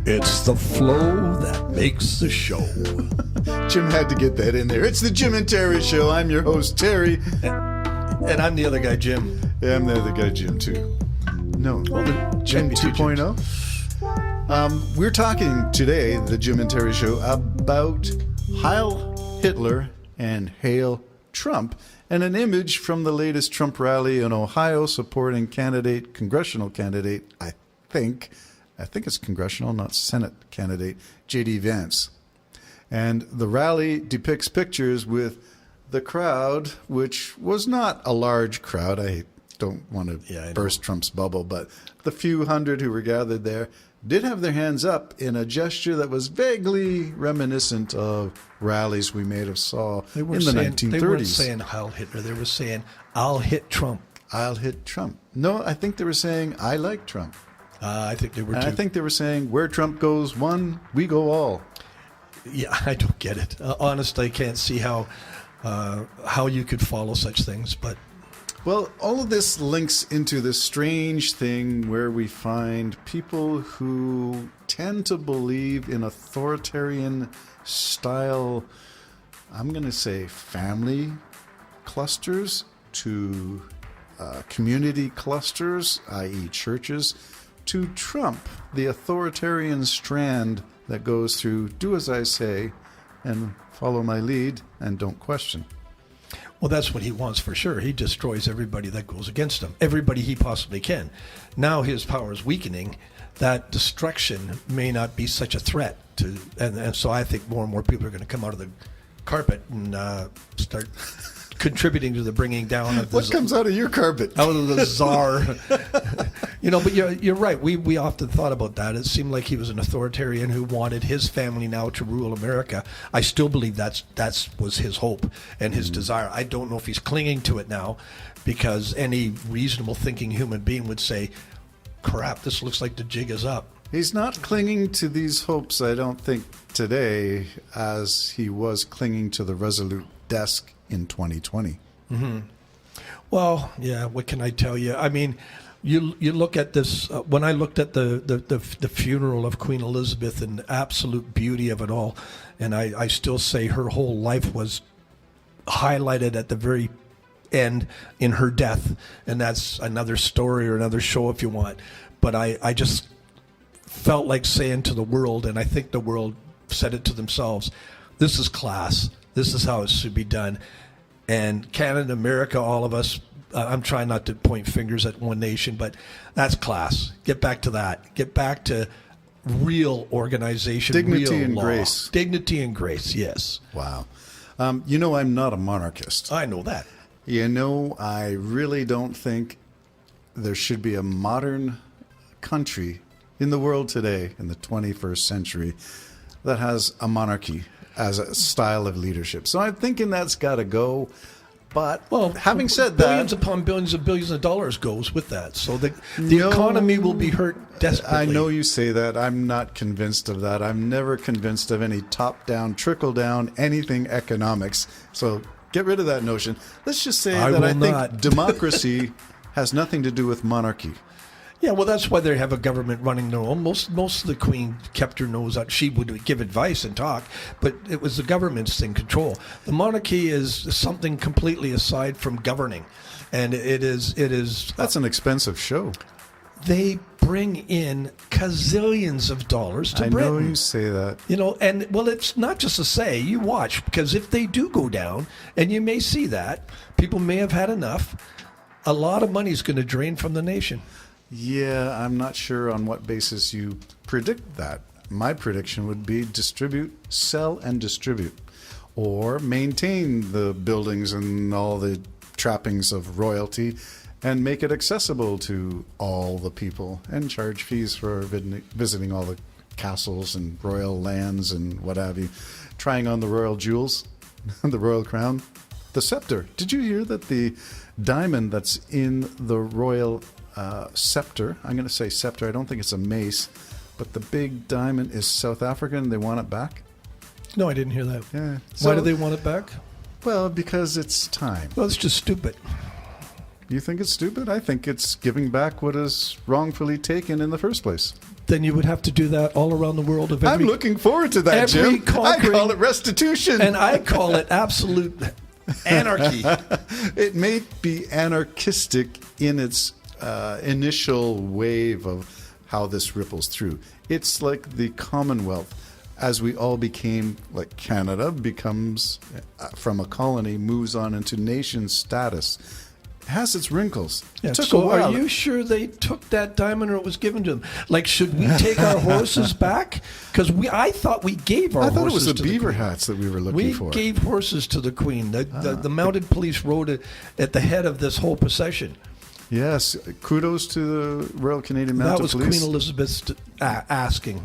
It's the flow that makes the show. Jim had to get that in there. It's the Jim and Terry Show. I'm your host, Terry. And I'm the other guy, Jim. Yeah, I'm the other guy, Jim, too. No, Jim 2.0. We're talking today, the Jim and Terry Show, about Heil Hitler and Hail Trump, and an image from the latest Trump rally in Ohio supporting congressional candidate, I think it's congressional, not Senate candidate, J.D. Vance. And the rally depicts pictures with the crowd, which was not a large crowd. I don't want to burst Trump's bubble, but the few hundred who were gathered there did have their hands up in a gesture that was vaguely reminiscent of rallies we may have saw in the 1930s. They weren't saying Heil Hitler. They were saying, I'll hit Trump. I'll hit Trump. No, I think they were saying, I like Trump. I think they were and too. I think they were saying, where Trump goes one, we go all. Yeah, I don't get it. Honestly, I can't see how you could follow such things. But well, all of this links into this strange thing where we find people who tend to believe in authoritarian style, I'm going to say family clusters to community clusters, i.e. churches, to Trump, the authoritarian strand that goes through do as I say and follow my lead and don't question. Well, that's what he wants for sure. He destroys everybody that goes against him, everybody he possibly can. Now his power is weakening. That destruction may not be such a threat to, and so I think more and more people are going to come out of the carpet and start contributing to the bringing down of the what comes out of your carpet? Out of the czar. But you're right. We often thought about that. It seemed like he was an authoritarian who wanted his family now to rule America. I still believe that was his hope and his desire. I don't know if he's clinging to it now, because any reasonable thinking human being would say, crap, this looks like the jig is up. He's not clinging to these hopes, I don't think, today, as he was clinging to the Resolute desk in 2020. Mm-hmm. Well, yeah, what can I tell you? I mean, you look at this, when I looked at the funeral of Queen Elizabeth and the absolute beauty of it all, and I still say her whole life was highlighted at the very end in her death, and that's another story or another show if you want. But I just felt like saying to the world, and I think the world said it to themselves, this is class. This is how it should be done. And Canada, America, all of us, I'm trying not to point fingers at one nation, but that's class. Get back to that. Get back to real organization, dignity real and law. Grace. Dignity and grace, yes. Wow. I'm not a monarchist. I know that. I really don't think there should be a modern country in the world today, in the 21st century, that has a monarchy as a style of leadership. So I'm thinking that's got to go. But having said that, billions upon billions of billions of dollars goes with that. So the economy will be hurt desperately. I know you say that. I'm not convinced of that. I'm never convinced of any top-down, trickle-down, anything economics. So get rid of that notion. Let's just say I think democracy has nothing to do with monarchy. Yeah, well, that's why they have a government running their own. Most of the Queen kept her nose out. She would give advice and talk, but it was the government's in control. The monarchy is something completely aside from governing, and it is. That's an expensive show. They bring in gazillions of dollars to Britain. I know you say that. And well, it's not just a say. You watch, because if they do go down, and you may see that, people may have had enough. A lot of money is going to drain from the nation. Yeah, I'm not sure on what basis you predict that. My prediction would be sell and distribute, or maintain the buildings and all the trappings of royalty and make it accessible to all the people and charge fees for visiting all the castles and royal lands and what have you, trying on the royal jewels, the royal crown, the scepter. Did you hear that the diamond that's in the royal scepter, I'm going to say scepter, I don't think it's a mace, but the big diamond is South African. They want it back. No, I didn't hear that. Yeah. Why do they want it back? Well, because it's time. Well, it's just stupid. You think it's stupid? I think it's giving back what is wrongfully taken in the first place. then you would have to do that all around the world. Of I'm looking forward to that, every Jim. I conquering- call it restitution. and I call it absolute anarchy. It may be anarchistic in its initial wave of how this ripples through. It's like the Commonwealth. As we all became, like Canada becomes from a colony, moves on into nation status. It has its wrinkles. Yeah, It took a so while. are you sure they took that diamond or it was given to them? Like, should we take our horses back? Because I thought we gave our I horses thought it was the to beaver the Queen. hats that we were looking We for. gave horses to the Queen. The mounted police rode at the head of this whole procession. Yes, kudos to the Royal Canadian Mounted That was Police. Queen Elizabeth asking.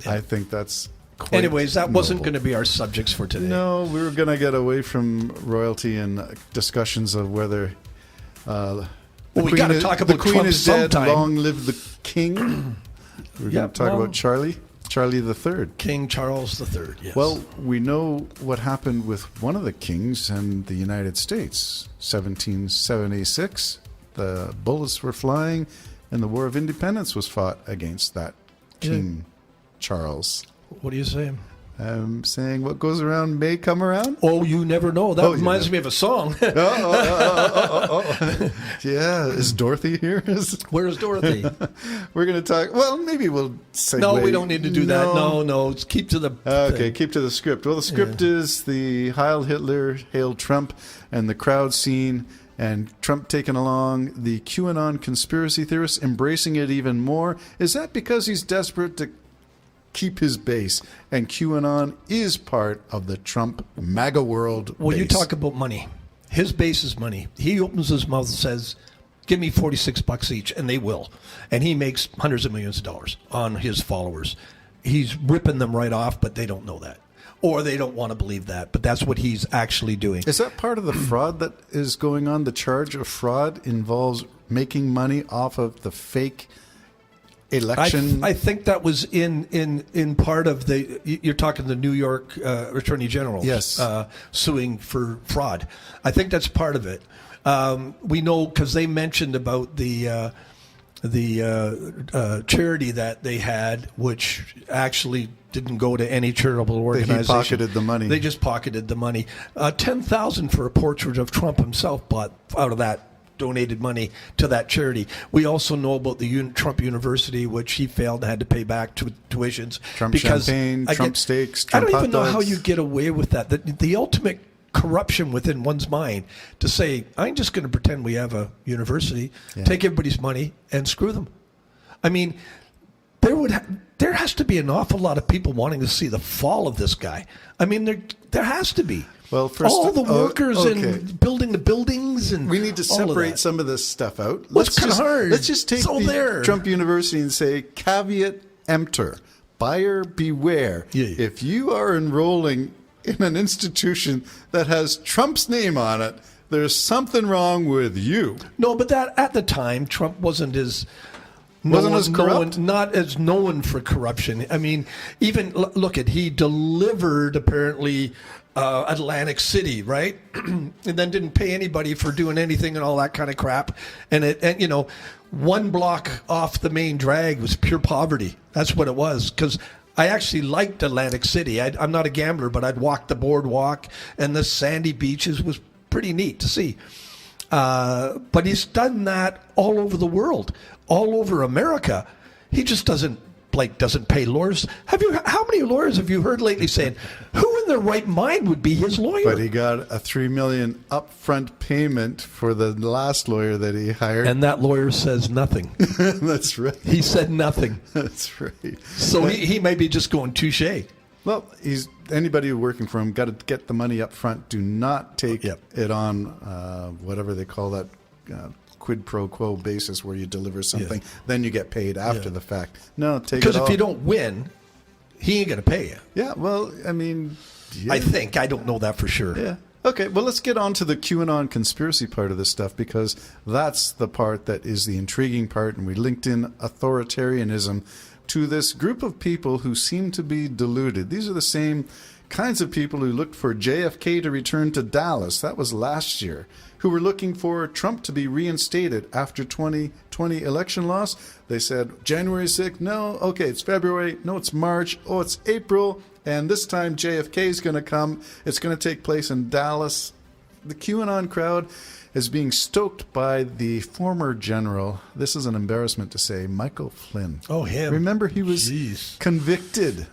I think that's quite Anyways, that wasn't noble. going to be our subjects for today. No, we were going to get away from royalty and discussions of whether. We gotta talk about the Queen Trump is dead. sometime. Long live the King. We're Yeah, going to talk well- about Charlie III. King Charles III, yes. Well, we know what happened with one of the kings in the United States. 1776, the bullets were flying, and the War of Independence was fought against that King Charles. what are you saying? I'm saying what goes around may come around. Oh, you never know. That Oh, you reminds never- me of a song. Yeah, is Dorothy here? Where's Dorothy? We're going to talk. Well, maybe we'll segue. No, we don't need to do that. No, let's keep to the Okay, thing. keep to the script. Well, the script is the Heil Hitler, Hail Trump, and the crowd scene, and Trump taking along the QAnon conspiracy theorists, embracing it even more. Is that because he's desperate to keep his base, and QAnon is part of the Trump MAGA world Well, base? you talk about money. His base is money. He opens his mouth and says, give me $46 each, and they will. And he makes hundreds of millions of dollars on his followers. He's ripping them right off, but they don't know that. Or they don't want to believe that, but that's what he's actually doing. Is that part of the fraud that is going on? The charge of fraud involves making money off of the fake election. I think that was in part of the. You're talking the New York Attorney General, Yes. suing for fraud. I think that's part of it. We know because they mentioned about the charity that they had, which actually didn't go to any charitable organization. He pocketed the money. They just pocketed the money. $10,000 for a portrait of Trump himself bought out of that. Donated money to that charity. We also know about the Trump University, which he failed and had to pay back tuitions. Trump champagne, Trump steaks, Trump I don't hot even know how dogs. you get away with that. The ultimate corruption within one's mind to say, I'm just going to pretend we have a university, take everybody's money, and screw them. I mean, there has to be an awful lot of people wanting to see the fall of this guy. I mean, there has to be. Well, first, all the workers okay. and building the buildings and We need to all of separate that. some of this stuff out. Well, it's kinda hard. Let's just take It's all the there. Trump University and say, caveat emptor, buyer beware. Yeah, yeah. If you are enrolling in an institution that has Trump's name on it, there's something wrong with you. No, but that at the time, Trump wasn't as As corrupt? not as known for corruption. I mean, even look at he delivered apparently Atlantic City, right, and then didn't pay anybody for doing anything and all that kind of crap. And you know, 1 block off the main drag was pure poverty. That's what it was. Because I actually liked Atlantic City. I'm not a gambler, but I'd walk the boardwalk and the sandy beaches was pretty neat to see. But he's done that all over the world, all over America. He just doesn't pay lawyers. How many lawyers have you heard lately saying, who in their right mind would be his lawyer? But he got a $3 million upfront payment for the last lawyer that he hired. And that lawyer says nothing. That's right. He said nothing. That's right. So he may be just going touche. Well, anybody working for him got to get the money up front. Do not take it on whatever they call that quid pro quo basis where you deliver something, then you get paid after the fact. No, take it Because all. if you don't win, he ain't going to pay you. Yeah, well, I mean... Yeah. I think. I don't know that for sure. Yeah. Okay, well, let's get on to the QAnon conspiracy part of this stuff, because that's the part that is the intriguing part, and we linked in authoritarianism to this group of people who seem to be deluded. These are the same kinds of people who looked for JFK to return to Dallas. That was last year. Who were looking for Trump to be reinstated after 2020 election loss. They said January 6th, no, okay, it's February, no, it's March, oh, it's April, and this time JFK is going to come. It's going to take place in Dallas. The QAnon crowd is being stoked by the former general, this is an embarrassment to say, Michael Flynn. Oh, him. Remember, he was convicted.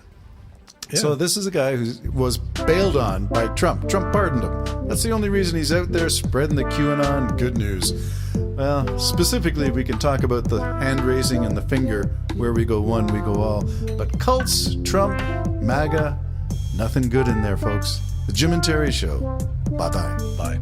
Yeah. So this is a guy who was bailed on by Trump. Trump pardoned him. That's the only reason he's out there spreading the QAnon good news. Well, specifically, we can talk about the hand raising and the finger. Where we go one, we go all. But cults, Trump, MAGA, nothing good in there, folks. The Jim and Terry Show. Bye-bye. Bye.